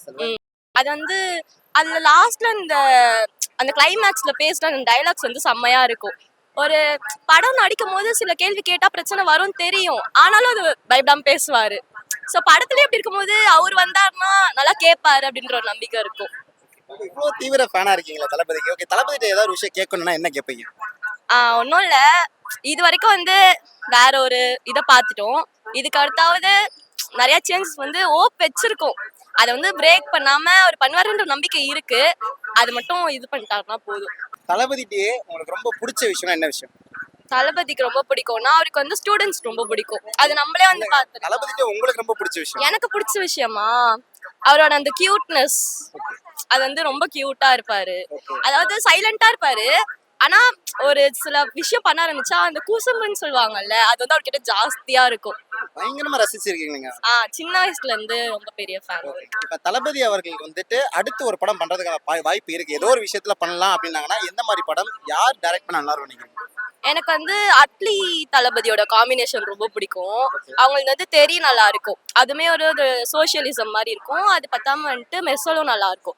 ம். அது வந்து அதுல லாஸ்ட்ல அந்த கிளைமேக்ஸ்ல பேசுற அந்த டைலாக்ஸ் வந்து செம்மையா இருக்கும். ஒரு படம் நடிக்கும் போது சில கேள்வி கேட்டா பிரச்சனை வரும்னு தெரியும். ஆனாலும் அது பயப்படாம பேசுவாரு. சோ படத்துலயே இப்படி இருக்கும்போது அவர் வந்தாருன்னா நல்லா கேட்பாரு அப்படின்ற ஒரு நம்பிக்கை இருக்கும். இவ்வளவு தீவிர ஃபேனா இருக்கீங்களா தளபதிக்கு? ஓகே, தளபதிட்ட ஏதாவது ஒரு விஷயம் கேட்கணும்னா என்ன கேட்பீங்க? ஒன்றும் இல்லை, இது வரைக்கும் வந்து வேற ஒரு இதை பார்த்துட்டோம். இதுக்கு அடுத்தாவது நிறைய சேஞ்சஸ் வந்து ஓப் வச்சிருக்கோம். அதை வந்து பிரேக் பண்ணாம அவர் பண்ணுவாருன்ற நம்பிக்கை இருக்கு. அது மட்டும் இது பண்ணிட்டாருன்னா போதும். தளபதிட்டே உங்களுக்கு ரொம்ப பிடிச்ச விஷயம்னா என்ன விஷயம்? தளபதிக்கு ரொம்ப பிடிக்கும்னா அவருக்கு வந்து ஸ்டூடெண்ட்ஸ் ரொம்ப பிடிக்கும். அது நம்மளே வந்து பார்த்து தளபதிட்டே உங்களுக்கு ரொம்ப பிடிச்ச விஷயம்? எனக்கு பிடிச்ச விஷயமா அவரோட அந்த கியூட்னஸ், அது வந்து ரொம்ப கியூட்டா இருப்பாரு. அதாவது சைலண்டா இருப்பாரு. ஆனா ஒரு சில விஷயம் பண்ண ஆரம்பிச்சா அந்த கூசும்புன்னு சொல்லுவாங்கல்ல, அது வந்து அவர்கிட்ட ஜாஸ்தியா இருக்கும். பயங்கரமா ரசிச்சிருக்கீங்க நீங்க. சின்ன வயசுல இருந்து ரொம்ப பெரிய ஃபேன். இப்ப தளபதி அவர்கள் வந்துட்டு அடுத்து ஒரு படம் பண்றதுக்கான வாய்ப்பு இருக்கு. ஏதோ ஒரு விஷயத்துல பண்ணலாம் அப்படின்னாங்கன்னா எந்த மாதிரி படம் யார் டைரக்ட் பண்ண நல்லா இருக்கும் நினைக்கிறீங்க? எனக்கு வந்து அட்லி தளபதியோட காம்பினேஷன் ரொம்ப பிடிக்கும். அவங்களுக்கு வந்து தெரி நல்லா இருக்கும். அதுமே ஒரு சோஷியலிசம் மாதிரி இருக்கும். அது பத்தாம வந்துட்டு மெர்சலும் நல்லா இருக்கும்.